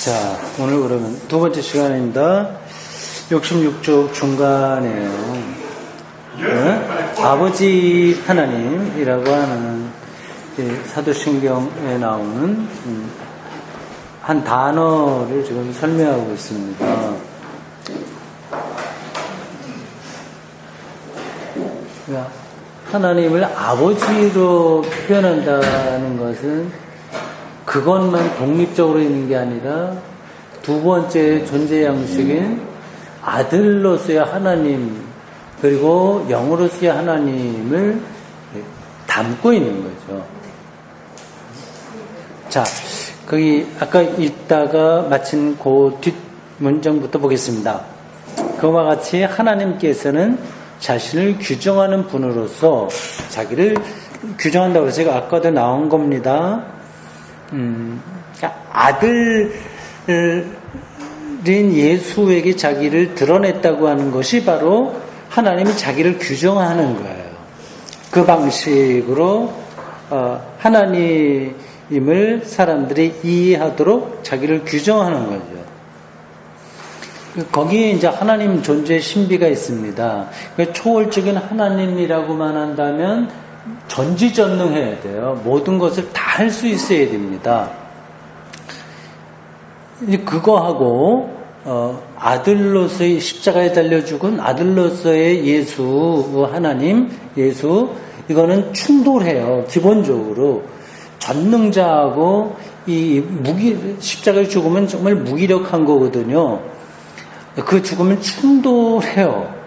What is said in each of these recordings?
자, 오늘 그러면 두 번째 시간입니다. 66쪽 중간에요. 네? 아버지 하나님이라고 하는 사도신경에 나오는 한 단어를 지금 설명하고 있습니다. 그러니까 하나님을 아버지로 표현한다는 것은 그것만 독립적으로 있는 게 아니라 두 번째 존재 양식인 아들로서의 하나님 그리고 영으로서의 하나님을 담고 있는 거죠. 자, 거기 아까 읽다가 마친 그 뒷문장부터 보겠습니다. 그와 같이 하나님께서는 자신을 규정하는 분으로서 자기를 규정한다고 해서 제가 아까도 나온 겁니다. 아들인 예수에게 자기를 드러냈다고 하는 것이 바로 하나님이 자기를 규정하는 거예요. 그 방식으로 하나님을 사람들이 이해하도록 자기를 규정하는 거죠. 거기에 이제 하나님 존재의 신비가 있습니다. 초월적인 하나님이라고만 한다면 전지전능해야 돼요. 모든 것을 다 할 수 있어야 됩니다. 그거하고 아들로서의 십자가에 달려 죽은 아들로서의 예수 하나님 예수 이거는 충돌해요. 기본적으로 전능자하고 이 십자가에 죽으면 정말 무기력한 거거든요. 그 죽으면 충돌해요.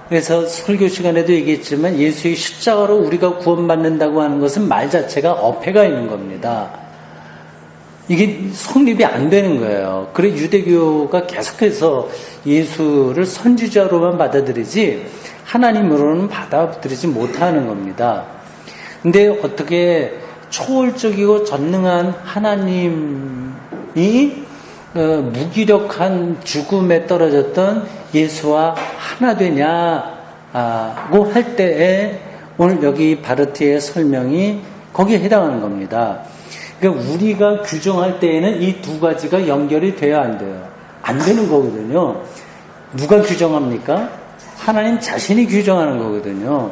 그래서 설교 시간에도 얘기했지만 예수의 십자가로 우리가 구원받는다고 하는 것은 말 자체가 어폐가 있는 겁니다. 이게 성립이 안 되는 거예요. 그래 유대교가 계속해서 예수를 선지자로만 받아들이지 하나님으로는 받아들이지 못하는 겁니다. 근데 어떻게 초월적이고 전능한 하나님이 무기력한 죽음에 떨어졌던 예수와 하나 되냐고 할 때에 오늘 여기 바르트의 설명이 거기에 해당하는 겁니다. 그러니까 우리가 규정할 때에는 이 두 가지가 연결이 돼야 안 돼요. 안 되는 거거든요. 누가 규정합니까? 하나님 자신이 규정하는 거거든요.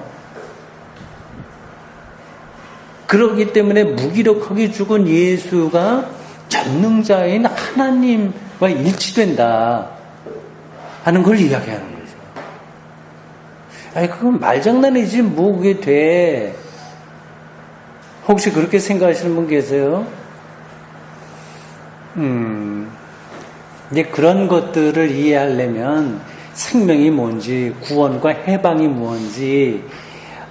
그렇기 때문에 무기력하게 죽은 예수가 전능자인 하나님과 일치된다 하는 걸 이야기하는 거죠. 아니 그건 말장난이지 뭐 그게 돼. 혹시 그렇게 생각하시는 분 계세요? 이제 그런 것들을 이해하려면 생명이 뭔지, 구원과 해방이 뭔지,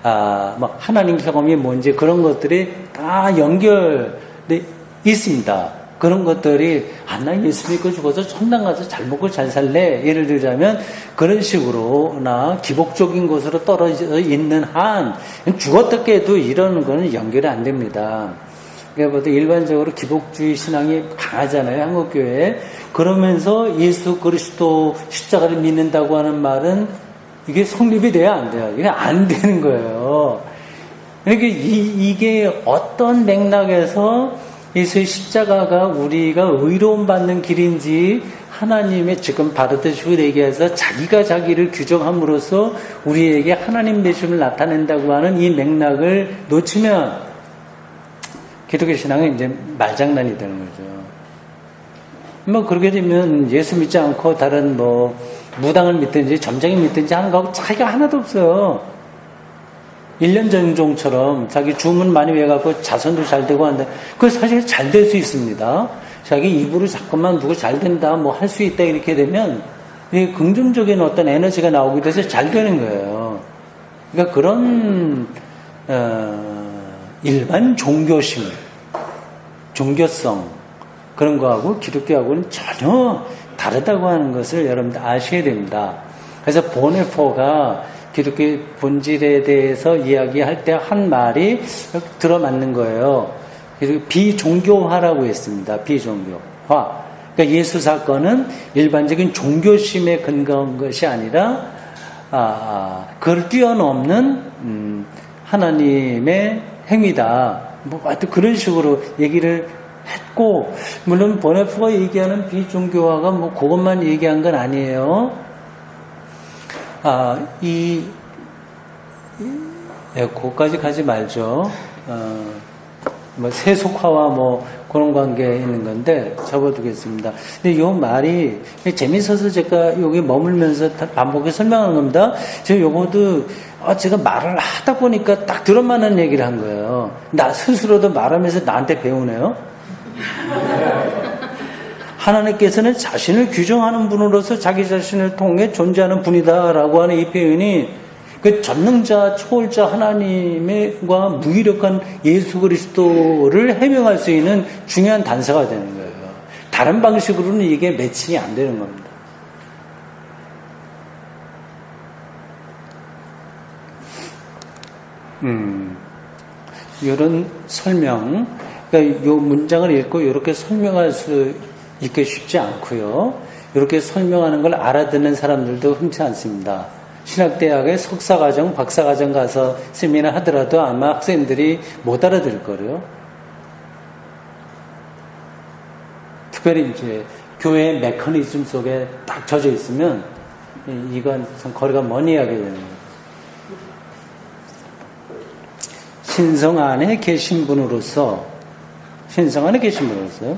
뭐 하나님 경험이 뭔지 그런 것들이 다 연결돼 있습니다. 그런 것들이 나 예수 믿고 죽어서 천당 가서 잘 먹고 잘 살래 예를 들자면 그런 식으로나 기복적인 것으로 떨어져 있는 한 죽었다 깨도 이러는 거는 연결이 안 됩니다. 그러니까 일반적으로 기복주의 신앙이 강하잖아요. 한국교회에. 그러면서 예수 그리스도 십자가를 믿는다고 하는 말은 이게 성립이 돼야 안 돼요. 이게 안 되는 거예요. 그러니까 이게 어떤 맥락에서 예수의 십자가가 우리가 의로움 받는 길인지 하나님의 지금 바르트식으로 얘기해서 자기가 자기를 규정함으로써 우리에게 하나님 되심을 나타낸다고 하는 이 맥락을 놓치면 기독교 신앙은 이제 말장난이 되는 거죠. 뭐 그렇게 되면 예수 믿지 않고 다른 뭐 무당을 믿든지 점쟁이 믿든지 하는 거하고 차이가 하나도 없어요. 1년 전종처럼 자기 주문 많이 외갖고 자손도 잘 되고 한다. 그거 사실 잘 될 수 있습니다. 자기 입으로 자꾸만 누구 잘 된다, 뭐 할 수 있다 이렇게 되면 긍정적인 어떤 에너지가 나오게 돼서 잘 되는 거예요. 그러니까 그런 일반 종교심, 종교성 그런 거하고 기독교하고는 전혀 다르다고 하는 것을 여러분들 아셔야 됩니다. 그래서 보네포가 기독교 본질에 대해서 이야기할 때 한 말이 들어맞는 거예요. 비종교화라고 했습니다. 비종교화. 그러니까 예수 사건은 일반적인 종교심에 근거한 것이 아니라 그걸 뛰어넘는 하나님의 행위다. 뭐 하여튼 그런 식으로 얘기를 했고, 물론 보네프가 얘기하는 비종교화가 뭐 그것만 얘기한 건 아니에요. 그거까지 가지 말죠. 뭐 세속화와 뭐 그런 관계에 있는 건데 접어두겠습니다. 근데 요 말이 재밌어서 제가 여기 머물면서 반복해 설명하는 겁니다. 제가 요거도 제가 말을 하다 보니까 딱 들어만한 얘기를 한 거예요. 나 스스로도 말하면서 나한테 배우네요. 하나님께서는 자신을 규정하는 분으로서 자기 자신을 통해 존재하는 분이다라고 하는 이 표현이 그 전능자, 초월자 하나님과 무기력한 예수 그리스도를 해명할 수 있는 중요한 단서가 되는 거예요. 다른 방식으로는 이게 매칭이 안 되는 겁니다. 이런 설명, 그러니까 이 문장을 읽고 이렇게 설명할 수 있게 쉽지 않고요. 이렇게 설명하는 걸 알아듣는 사람들도 흔치 않습니다. 신학대학에 석사과정, 박사과정 가서 세미나 하더라도 아마 학생들이 못 알아들 거예요. 특별히 이제 교회의 메커니즘 속에 딱 젖어 있으면 이건 참 거리가 먼 이야기가 되는 거예요. 신성 안에 계신 분으로서, 신성 안에 계신 분으로서,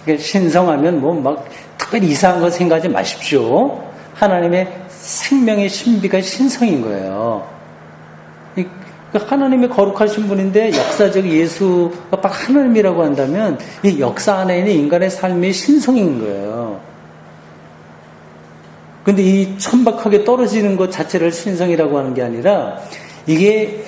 그러니까 신성하면 뭐 막 특별히 이상한 거 생각하지 마십시오. 하나님의 생명의 신비가 신성인 거예요. 하나님의 거룩하신 분인데 역사적 예수가 딱 하나님이라고 한다면 이 역사 안에 있는 인간의 삶이 신성인 거예요. 근데 이 천박하게 떨어지는 것 자체를 신성이라고 하는 게 아니라 이게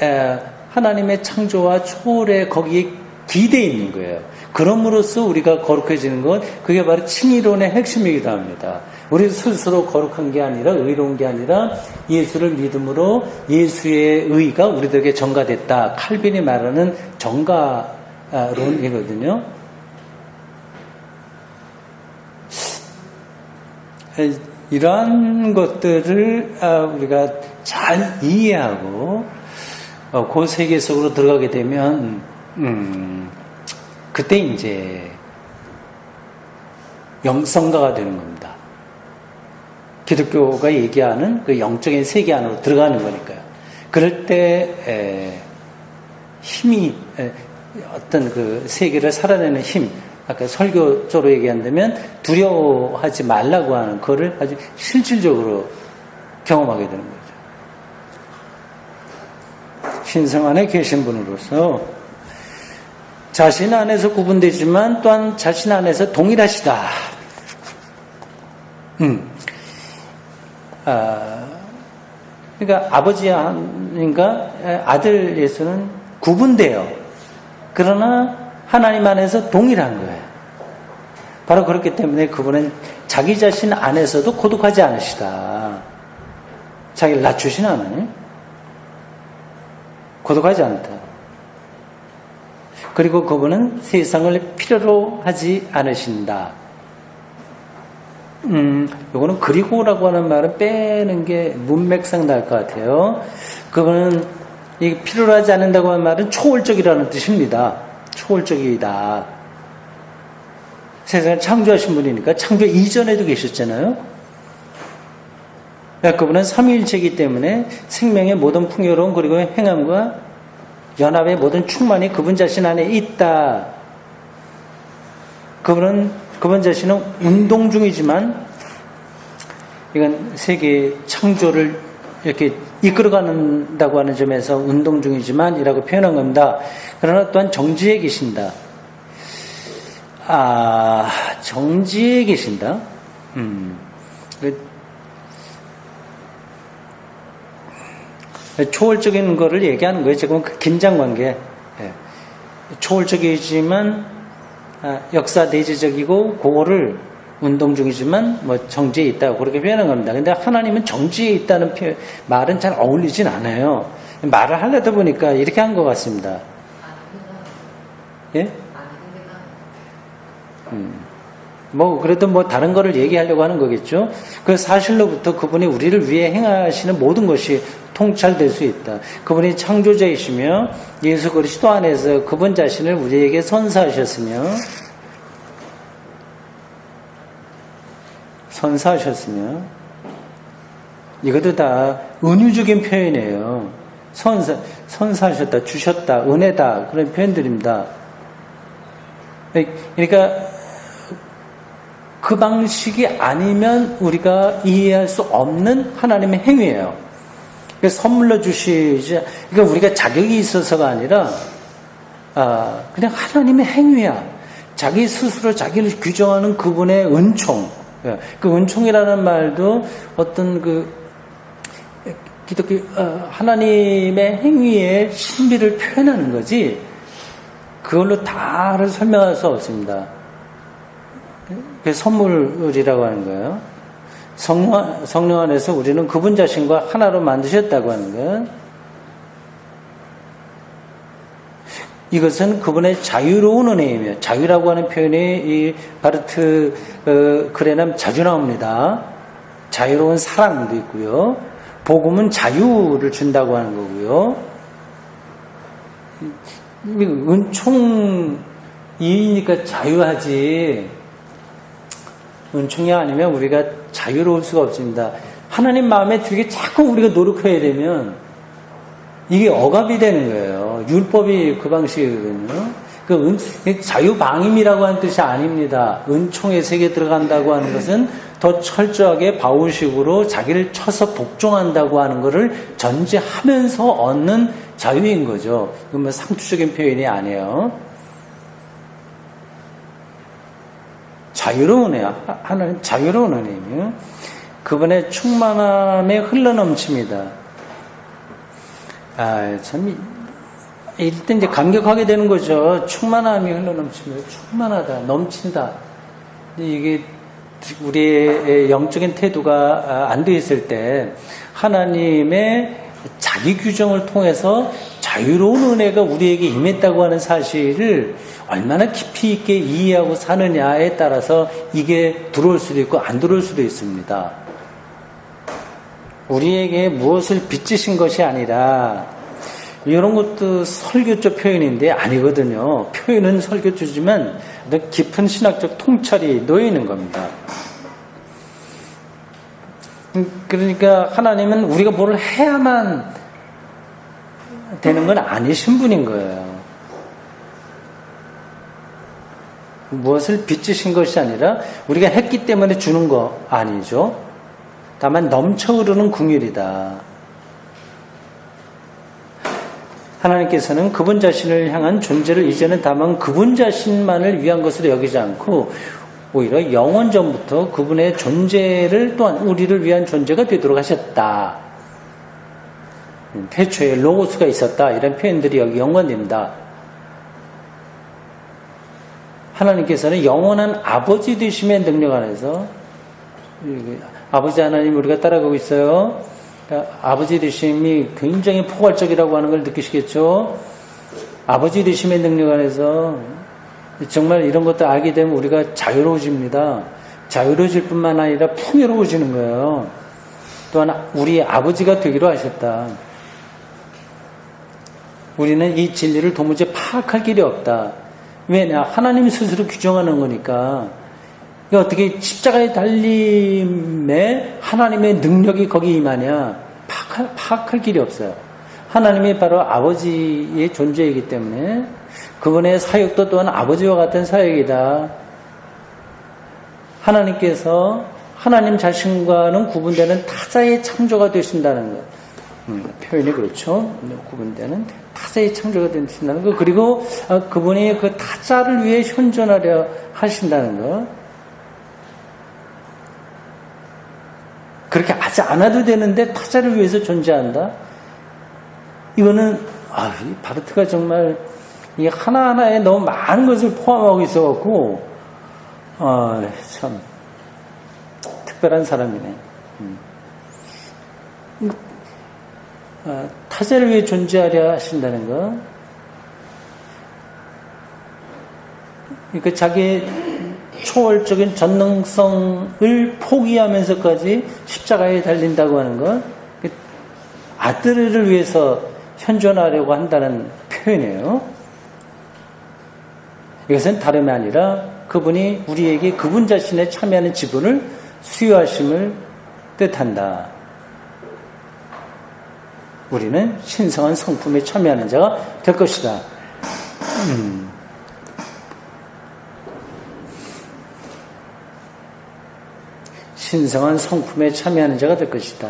하나님의 창조와 초월에 거기에 기대어 있는 거예요. 그럼으로써 우리가 거룩해지는 건 그게 바로 칭의론의 핵심이기도 합니다. 우리 스스로 거룩한 게 아니라 의로운 게 아니라 예수를 믿음으로 예수의 의가 우리들에게 전가됐다. 칼빈이 말하는 정가론이거든요. 이러한 것들을 우리가 잘 이해하고 그 세계 속으로 들어가게 되면 그때 이제 영성가가 되는 겁니다. 기독교가 얘기하는 그 영적인 세계 안으로 들어가는 거니까요. 그럴 때 힘이 어떤 그 세계를 살아내는 힘, 아까 설교적으로 얘기한다면 두려워하지 말라고 하는 그거를 아주 실질적으로 경험하게 되는 거죠. 신성 안에 계신 분으로서 자신 안에서 구분되지만 또한 자신 안에서 동일하시다. 그러니까 아버지 하나님과 아들 예수는 구분돼요. 그러나 하나님 안에서 동일한 거예요. 바로 그렇기 때문에 그분은 자기 자신 안에서도 고독하지 않으시다. 자기를 낮추신 하나님. 고독하지 않다. 그리고 그분은 세상을 필요로 하지 않으신다. 요거는 그리고라고 하는 말은 빼는 게 문맥상 나을 것 같아요. 그거는 이 필요로 하지 않는다고 하는 말은 초월적이라는 뜻입니다. 초월적이다. 세상을 창조하신 분이니까 창조 이전에도 계셨잖아요. 그분은 삼위일체이기 때문에 생명의 모든 풍요로움 그리고 행함과 연합의 모든 충만이 그분 자신 안에 있다. 그분 자신은 운동 중이지만 이건 세계 창조를 이렇게 이끌어간다고 하는 점에서 운동 중이지만 이라고 표현한 겁니다. 그러나 또한 정지에 계신다. 정지에 계신다. 초월적인 거를 얘기하는 거예요. 지금 그 긴장관계. 초월적이지만 역사 내재적이고 그거를 운동 중이지만 뭐 정지에 있다고 그렇게 표현한 겁니다. 근데 하나님은 정지에 있다는 말은 잘 어울리진 않아요. 말을 하려다 보니까 이렇게 한 것 같습니다. 예? 뭐 그래도 뭐 다른 거를 얘기하려고 하는 거겠죠. 그 사실로부터 그분이 우리를 위해 행하시는 모든 것이 통찰될 수 있다. 그분이 창조자이시며 예수 그리스도 안에서 그분 자신을 우리에게 선사하셨으며 이것도 다 은유적인 표현이에요. 선사하셨다, 주셨다, 은혜다 그런 표현들입니다. 그러니까 그 방식이 아니면 우리가 이해할 수 없는 하나님의 행위예요. 그러니까 선물로 주시지, 그러니까 우리가 자격이 있어서가 아니라 그냥 하나님의 행위야. 자기 스스로 자기를 규정하는 그분의 은총. 그 은총이라는 말도 어떤 기독교 하나님의 행위의 신비를 표현하는 거지 그걸로 다를 설명할 수 없습니다. 그게 선물이라고 하는 거예요. 성령 안에서 우리는 그분 자신과 하나로 만드셨다고 하는 거예요. 이것은 그분의 자유로운 은혜이며 자유라고 하는 표현이 이 바르트 글에는 자주 나옵니다. 자유로운 사랑도 있고요. 복음은 자유를 준다고 하는 거고요. 은총이니까 자유하지 은총이 아니면 우리가 자유로울 수가 없습니다. 하나님 마음에 들게 자꾸 우리가 노력해야 되면 이게 억압이 되는 거예요. 율법이 그 방식이거든요. 자유방임이라고 하는 뜻이 아닙니다. 은총의 세계에 들어간다고 하는 것은 더 철저하게 바울식으로 자기를 쳐서 복종한다고 하는 것을 전제하면서 얻는 자유인 거죠. 이건 뭐 상투적인 표현이 아니에요. 자유로운 은혜, 하나님 자유로운 은혜이며 그분의 충만함에 흘러넘칩니다. 참 일단 이제 감격하게 되는 거죠. 충만함이 흘러넘치며 충만하다, 넘친다. 이게 우리의 영적인 태도가 안 돼 있을 때 하나님의 자기 규정을 통해서 자유로운 은혜가 우리에게 임했다고 하는 사실을 얼마나 깊이 있게 이해하고 사느냐에 따라서 이게 들어올 수도 있고 안 들어올 수도 있습니다. 우리에게 무엇을 빚으신 것이 아니라 이런 것도 설교적 표현인데 아니거든요. 표현은 설교주지만 깊은 신학적 통찰이 놓여 있는 겁니다. 그러니까 하나님은 우리가 뭘 해야만 되는 건 아니신 분인 거예요. 무엇을 빚으신 것이 아니라 우리가 했기 때문에 주는 거 아니죠. 다만 넘쳐 흐르는 긍휼이다. 하나님께서는 그분 자신을 향한 존재를 이제는 다만 그분 자신만을 위한 것으로 여기지 않고 오히려 영원 전부터 그분의 존재를 또한 우리를 위한 존재가 되도록 하셨다. 태초에 로고스가 있었다. 이런 표현들이 여기 연관됩니다. 하나님께서는 영원한 아버지 되심의 능력 안에서 아버지 하나님 우리가 따라가고 있어요. 아버지 되심이 굉장히 포괄적이라고 하는 걸 느끼시겠죠? 아버지 되심의 능력 안에서 정말 이런 것도 알게 되면 우리가 자유로워집니다. 자유로워질 뿐만 아니라 풍요로워지는 거예요. 또한 우리 아버지가 되기로 하셨다. 우리는 이 진리를 도무지 파악할 길이 없다. 왜냐? 하나님이 스스로 규정하는 거니까. 어떻게 십자가의 달림에 하나님의 능력이 거기 임하냐? 파악할 길이 없어요. 하나님이 바로 아버지의 존재이기 때문에 그분의 사역도 또한 아버지와 같은 사역이다. 하나님께서 하나님 자신과는 구분되는 타자의 창조가 되신다는 것. 표현이 그렇죠. 구분되는 타자의 창조가 되신다는 것. 그리고 그분이 그 타자를 위해 현존하려 하신다는 것. 그렇게 하지 않아도 되는데 타자를 위해서 존재한다. 이거는 이 바르트가 정말 이 하나하나에 너무 많은 것을 포함하고 있어갖고 참 특별한 사람이네. 타자를 위해 존재하려 하신다는 거. 그러니까 자기의 초월적인 전능성을 포기하면서까지 십자가에 달린다고 하는 것. 아들을 위해서 현존하려고 한다는 표현이에요. 이것은 다름이 아니라 그분이 우리에게 그분 자신의 참여하는 지분을 수여하심을 뜻한다. 우리는 신성한 성품에 참여하는 자가 될 것이다. 신성한 성품에 참여하는 자가 될 것이다.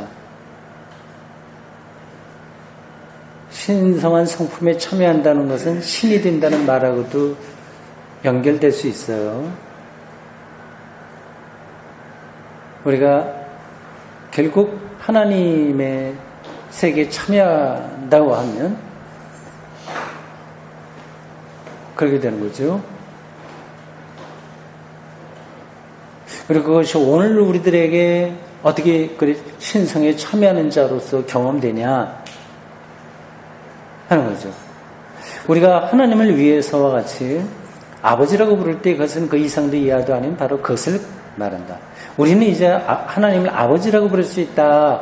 신성한 성품에 참여한다는 것은 신이 된다는 말하고도 연결될 수 있어요. 우리가 결국 하나님의 세계에 참여한다고 하면 그렇게 되는 거죠. 그리고 그것이 오늘 우리들에게 어떻게 신성에 참여하는 자로서 경험되냐 하는 거죠. 우리가 하나님을 위해서와 같이 아버지라고 부를 때 그것은 그 이상도 이하도 아닌 바로 그것을 말한다. 우리는 이제 하나님을 아버지라고 부를 수 있다.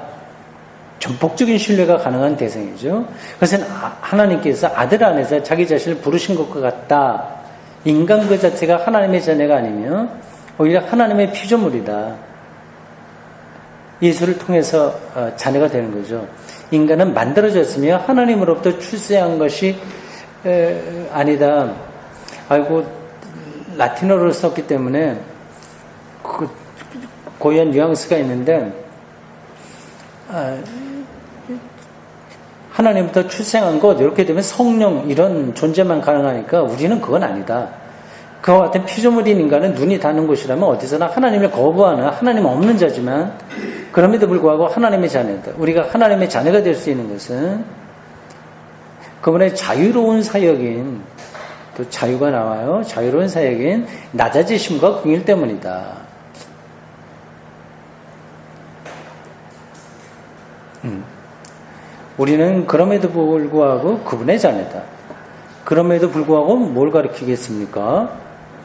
전폭적인 신뢰가 가능한 대상이죠. 그것은 하나님께서 아들 안에서 자기 자신을 부르신 것과 같다. 인간 그 자체가 하나님의 자녀가 아니면 오히려 하나님의 피조물이다. 예수를 통해서 자녀가 되는 거죠. 인간은 만들어졌으며 하나님으로부터 출세한 것이 아니다. 아이고, 라틴어를 썼기 때문에 고유한 뉘앙스가 있는데 하나님부터 출생한 것 이렇게 되면 성령 이런 존재만 가능하니까 우리는 그건 아니다. 그와 같은 피조물인 인간은 눈이 닿는 곳이라면 어디서나 하나님을 거부하는 하나님 없는 자지만 그럼에도 불구하고 하나님의 자녀다. 우리가 하나님의 자녀가 될 수 있는 것은 그분의 자유로운 사역인 또 자유가 나와요. 자유로운 사역인 낮아지심과 긍휼 때문이다. 우리는 그럼에도 불구하고 그분의 자녀다. 그럼에도 불구하고 뭘 가르치겠습니까?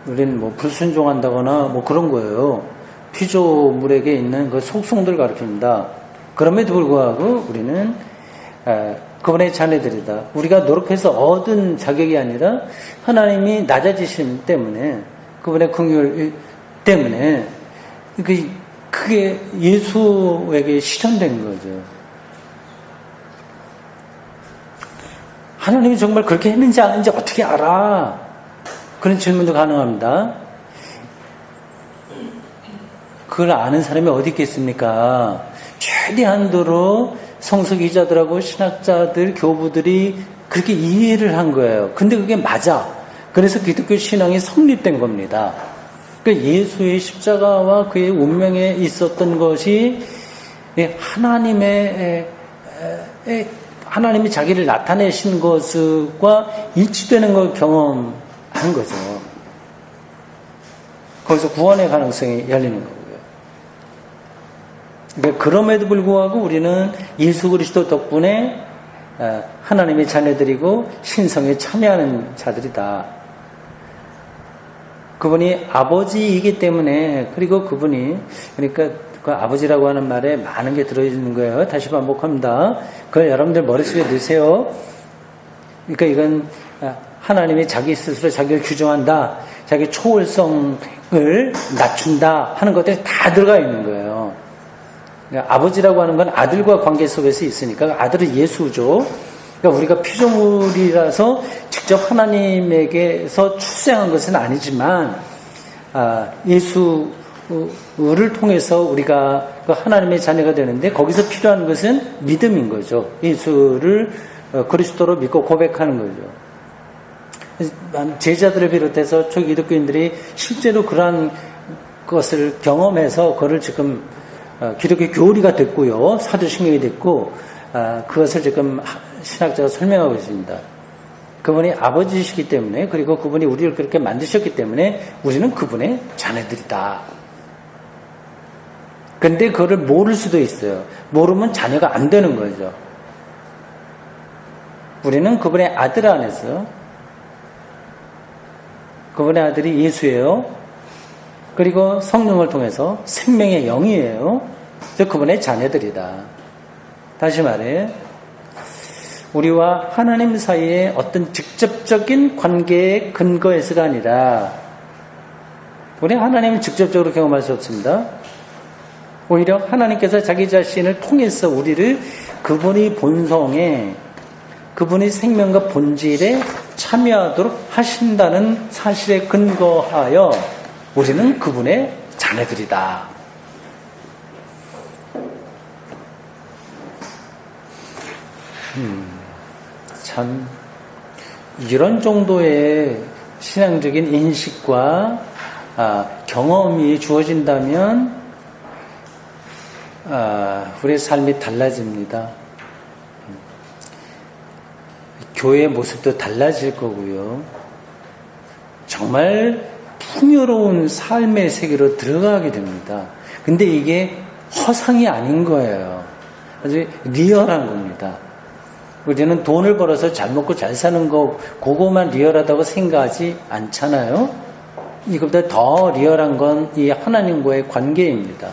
우리는 뭐 불순종한다거나 뭐 그런 거예요. 피조물에게 있는 그 속성들 가르칩니다. 그럼에도 불구하고 우리는 그분의 자녀들이다. 우리가 노력해서 얻은 자격이 아니라 하나님이 낮아지심 때문에 그분의 긍휼 때문에 그게 예수에게 실현된 거죠. 하나님이 정말 그렇게 했는지 아닌지 어떻게 알아? 그런 질문도 가능합니다. 그걸 아는 사람이 어디 있겠습니까? 최대한도로 성서기자들하고 신학자들, 교부들이 그렇게 이해를 한 거예요. 근데 그게 맞아. 그래서 기독교 신앙이 성립된 겁니다. 그러니까 예수의 십자가와 그의 운명에 있었던 것이 하나님이 자기를 나타내신 것과 일치되는 걸 경험한 거죠. 거기서 구원의 가능성이 열리는 거고요. 그러니까 그럼에도 불구하고 우리는 예수 그리스도 덕분에 하나님의 자녀들이고 신성에 참여하는 자들이다. 그분이 아버지이기 때문에 그리고 그분이 그러니까 그 아버지라고 하는 말에 많은 게 들어있는 거예요. 다시 반복합니다. 그걸 여러분들 머릿속에 넣으세요. 그러니까 이건 하나님이 자기 스스로 자기를 규정한다. 자기 초월성을 낮춘다 하는 것들이 다 들어가 있는 거예요. 그러니까 아버지라고 하는 건 아들과 관계 속에서 있으니까 아들은 예수죠. 그러니까 우리가 피조물이라서 직접 하나님에게서 출생한 것은 아니지만 예수를 통해서 우리가 하나님의 자녀가 되는데 거기서 필요한 것은 믿음인 거죠. 예수를 그리스도로 믿고 고백하는 거죠. 제자들을 비롯해서 초기 기독교인들이 실제로 그러한 것을 경험해서 그걸 지금 기독교 교리가 됐고요. 사도신경이 됐고 그것을 지금 신학자가 설명하고 있습니다. 그분이 아버지시기 때문에 그리고 그분이 우리를 그렇게 만드셨기 때문에 우리는 그분의 자녀들이다. 근데 그거를 모를 수도 있어요. 모르면 자녀가 안 되는 거죠. 우리는 그분의 아들 안에서 그분의 아들이 예수예요. 그리고 성령을 통해서 생명의 영이에요. 그분의 자녀들이다. 다시 말해 우리와 하나님 사이의 어떤 직접적인 관계의 근거에서가 아니라 우리 하나님은 직접적으로 경험할 수 없습니다. 오히려 하나님께서 자기 자신을 통해서 우리를 그분의 본성에 그분의 생명과 본질에 참여하도록 하신다는 사실에 근거하여 우리는 그분의 자녀들이다. 참 이런 정도의 신앙적인 인식과 경험이 주어진다면 우리의 삶이 달라집니다. 교회의 모습도 달라질 거고요. 정말 풍요로운 삶의 세계로 들어가게 됩니다. 근데 이게 허상이 아닌 거예요. 아주 리얼한 겁니다. 우리는 돈을 벌어서 잘 먹고 잘 사는 거 그거만 리얼하다고 생각하지 않잖아요. 이것보다 더 리얼한 건 이 하나님과의 관계입니다.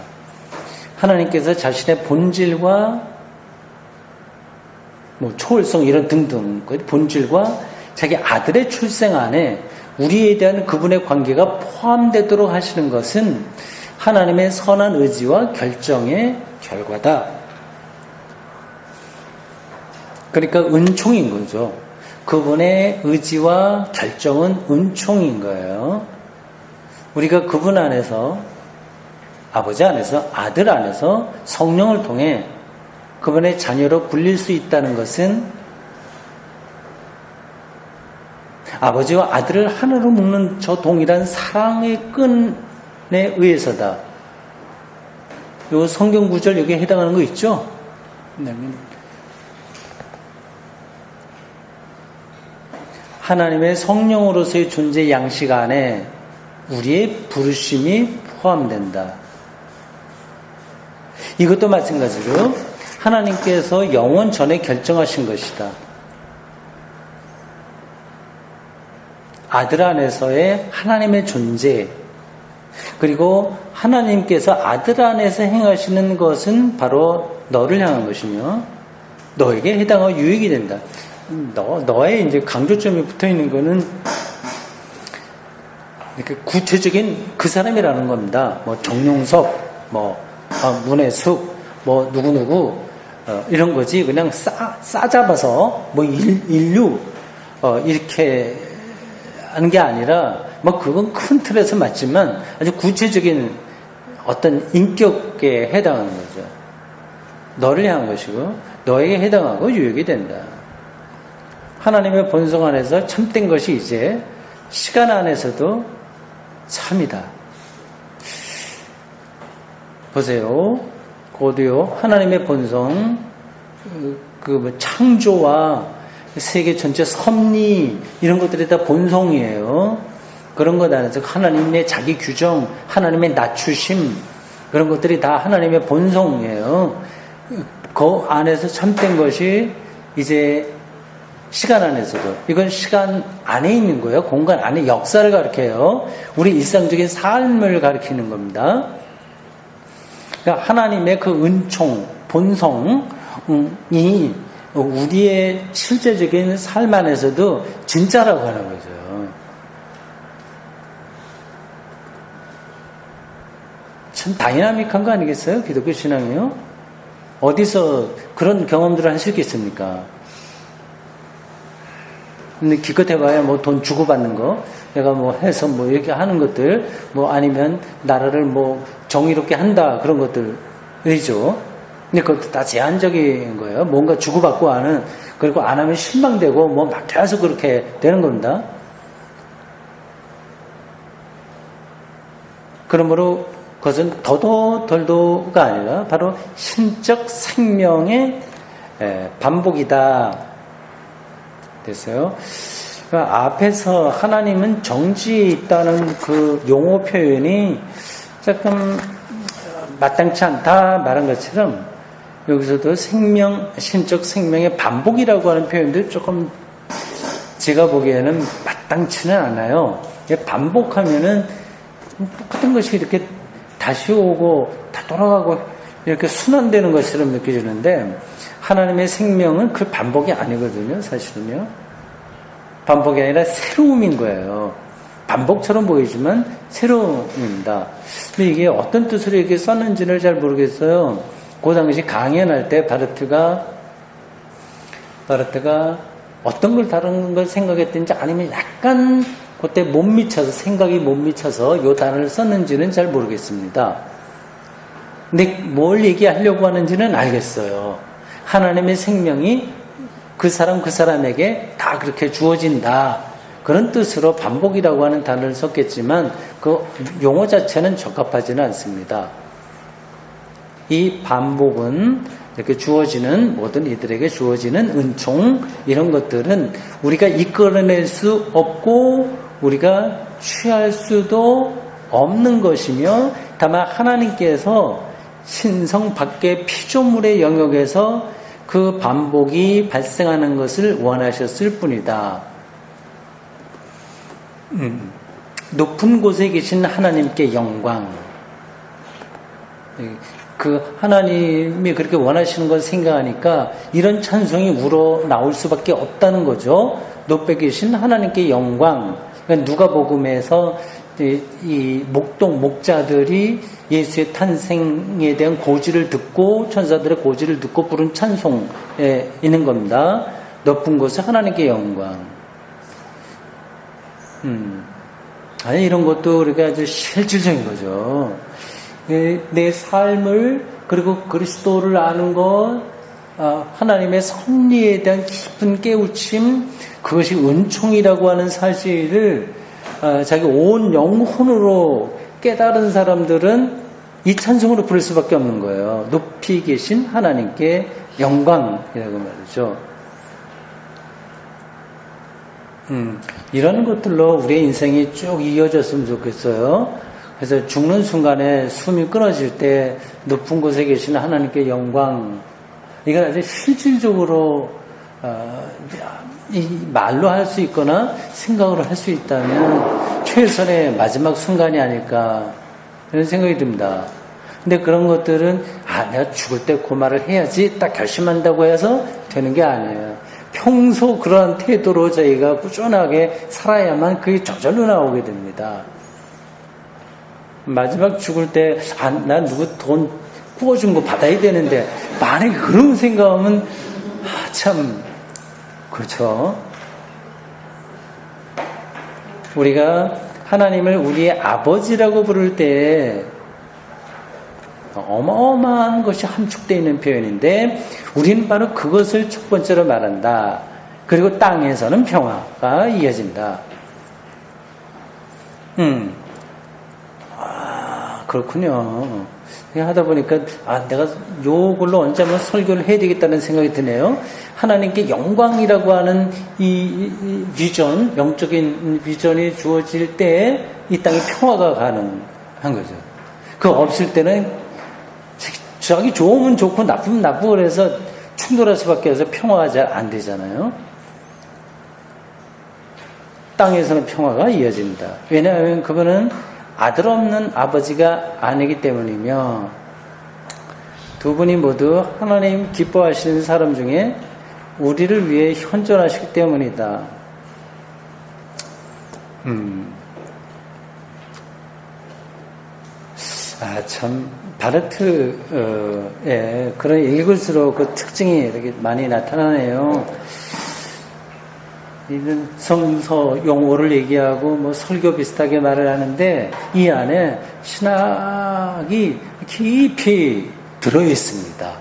하나님께서 자신의 본질과 초월성 이런 등등 본질과 자기 아들의 출생 안에 우리에 대한 그분의 관계가 포함되도록 하시는 것은 하나님의 선한 의지와 결정의 결과다. 그러니까 은총인 거죠. 그분의 의지와 결정은 은총인 거예요. 우리가 그분 안에서 아버지 안에서 아들 안에서 성령을 통해 그분의 자녀로 불릴 수 있다는 것은 아버지와 아들을 하나로 묶는 저 동일한 사랑의 끈에 의해서다. 요 성경 구절 여기에 해당하는 거 있죠? 하나님의 성령으로서의 존재 양식 안에 우리의 부르심이 포함된다. 이것도 마찬가지로 하나님께서 영원 전에 결정하신 것이다. 아들 안에서의 하나님의 존재, 그리고 하나님께서 아들 안에서 행하시는 것은 바로 너를 향한 것이며 너에게 해당하고 유익이 된다. 너의 이제 강조점이 붙어 있는 거는 이렇게 구체적인 그 사람이라는 겁니다. 정용석, 문혜숙, 누구누구, 이런 거지. 그냥 싸잡아서, 인류, 이렇게 하는 게 아니라, 그건 큰 틀에서 맞지만 아주 구체적인 어떤 인격에 해당하는 거죠. 너를 향한 것이고, 너에게 해당하고 유익이 된다. 하나님의 본성 안에서 참된 것이 이제 시간 안에서도 참이다. 보세요. 곧이요. 하나님의 본성, 창조와 세계 전체 섭리, 이런 것들이 다 본성이에요. 그런 것 안에서 하나님의 자기 규정, 하나님의 낮추심, 그런 것들이 다 하나님의 본성이에요. 그 안에서 참된 것이 이제 시간 안에서도, 이건 시간 안에 있는 거예요. 공간 안에 역사를 가리켜요. 우리 일상적인 삶을 가리키는 겁니다. 그러니까 하나님의 그 은총, 본성이 우리의 실제적인 삶 안에서도 진짜라고 하는 거죠. 참 다이나믹한 거 아니겠어요? 기독교 신앙이요? 어디서 그런 경험들을 할 수 있겠습니까? 근데 기껏 해봐야 돈 주고받는 거, 내가 해서 이렇게 하는 것들, 아니면 나라를 정의롭게 한다, 그런 것들이죠. 근데 그것도 다 제한적인 거예요. 뭔가 주고받고 하는, 그리고 안 하면 실망되고, 막 계속 그렇게 되는 겁니다. 그러므로 그것은 더도 덜도가 아니라 바로 신적 생명의 반복이다. 됐어요. 그러니까 앞에서 하나님은 정지에 있다는 그 용어 표현이 조금 마땅치 않다 말한 것처럼 여기서도 신적 생명의 반복이라고 하는 표현도 조금 제가 보기에는 마땅치는 않아요. 반복하면은 똑같은 것이 이렇게 다시 오고 다 돌아가고 이렇게 순환되는 것처럼 느껴지는데 하나님의 생명은 그 반복이 아니거든요, 사실은요. 반복이 아니라 새로움인 거예요. 반복처럼 보이지만 새로움입니다. 근데 이게 어떤 뜻으로 이렇게 썼는지를 잘 모르겠어요. 그 당시 강연할 때 바르트가 어떤 걸 다른 걸 생각했든지 아니면 약간 그때 못 미쳐서 생각이 못 미쳐서 이 단어를 썼는지는 잘 모르겠습니다. 근데 뭘 얘기하려고 하는지는 알겠어요. 하나님의 생명이 그 사람에게 다 그렇게 주어진다. 그런 뜻으로 반복이라고 하는 단어를 썼겠지만 그 용어 자체는 적합하지는 않습니다. 이 반복은 이렇게 주어지는 모든 이들에게 주어지는 은총 이런 것들은 우리가 이끌어낼 수 없고 우리가 취할 수도 없는 것이며 다만 하나님께서 신성 밖의 피조물의 영역에서 그 반복이 발생하는 것을 원하셨을 뿐이다. 높은 곳에 계신 하나님께 영광. 그 하나님이 그렇게 원하시는 걸 생각하니까 이런 찬송이 우러나올 수밖에 없다는 거죠. 높에 계신 하나님께 영광. 그러니까 누가복음에서 이 목자들이 예수의 탄생에 대한 고지를 듣고 천사들의 고지를 듣고 부른 찬송에 있는 겁니다. 높은 곳에 하나님께 영광. 아니 이런 것도 우리가 아주 실질적인 거죠. 내 삶을 그리고 그리스도를 아는 것, 하나님의 섭리에 대한 깊은 깨우침, 그것이 은총이라고 하는 사실을 자기 온 영혼으로 깨달은 사람들은 이 찬송으로 부를 수밖에 없는 거예요. 높이 계신 하나님께 영광이라고 말이죠. 이런 것들로 우리의 인생이 쭉 이어졌으면 좋겠어요. 그래서 죽는 순간에 숨이 끊어질 때 높은 곳에 계신 하나님께 영광, 이건 아주 실질적으로 이 말로 할 수 있거나 생각으로 할 수 있다면 최선의 마지막 순간이 아닐까 이런 생각이 듭니다. 근데 그런 것들은 내가 죽을 때 그 말을 해야지 딱 결심한다고 해서 되는 게 아니에요. 평소 그러한 태도로 저희가 꾸준하게 살아야만 그게 저절로 나오게 됩니다. 마지막 죽을 때 난 누구 돈 구워준 거 받아야 되는데 만약에 그런 생각하면 참 그렇죠. 우리가 하나님을 우리의 아버지라고 부를 때 어마어마한 것이 함축되어 있는 표현인데 우리는 바로 그것을 첫 번째로 말한다. 그리고 땅에서는 평화가 이어진다. 그렇군요. 하다 보니까 내가 요걸로 언제 한번 설교를 해야 되겠다는 생각이 드네요. 하나님께 영광이라고 하는 이 비전, 영적인 비전이 주어질 때 이 땅에 평화가 가능한 거죠. 그거 없을 때는 자기 좋으면 좋고 나쁘면 나쁘고 그래서 충돌할 수밖에 없어서 평화가 잘 안 되잖아요. 땅에서는 평화가 이어진다. 왜냐하면 그거는 아들 없는 아버지가 아니기 때문이며 두 분이 모두 하나님 기뻐하시는 사람 중에 우리를 위해 현존하시기 때문이다. 참 바르트의 그런 읽을수록 그 특징이 이렇게 많이 나타나네요. 이는 성서 용어를 얘기하고 뭐 설교 비슷하게 말을 하는데 이 안에 신학이 깊이 들어 있습니다.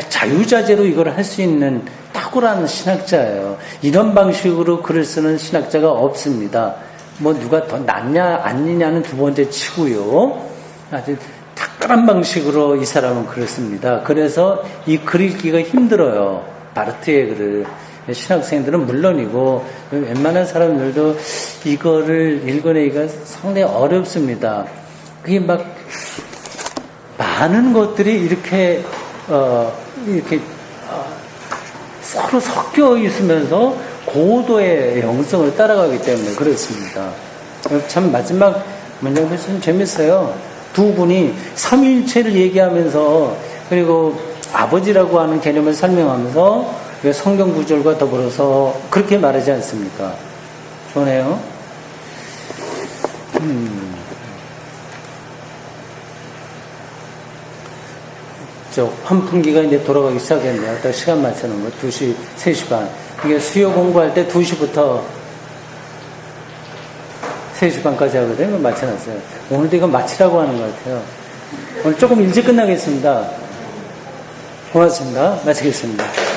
자유자재로 이걸 할 수 있는 탁월한 신학자예요. 이런 방식으로 글을 쓰는 신학자가 없습니다. 뭐 누가 더 낫냐 아니냐는 두 번째 치고요. 아주 탁월한 방식으로 이 사람은 글을 씁니다. 그래서 이 글 읽기가 힘들어요. 바르트의 글을. 신학생들은 물론이고 웬만한 사람들도 이거를 읽어내기가 상당히 어렵습니다. 그게 막 많은 것들이 이렇게 서로 섞여 있으면서 고도의 영성을 따라가기 때문에 그렇습니다. 참 마지막 문장도 참 재밌어요. 두 분이 삼위일체를 얘기하면서 그리고 아버지라고 하는 개념을 설명하면서 왜 성경 구절과 더불어서 그렇게 말하지 않습니까? 좋네요. 저 환풍기가 이제 돌아가기 시작했네요. 딱 시간 맞춰놓은 거 2시, 3시 반. 이게 수요 공부할 때 2시부터 3시 반까지 하거든요. 맞춰놨어요. 오늘도 이거 마치라고 하는 것 같아요. 오늘 조금 일찍 끝나겠습니다. 고맙습니다. 마치겠습니다.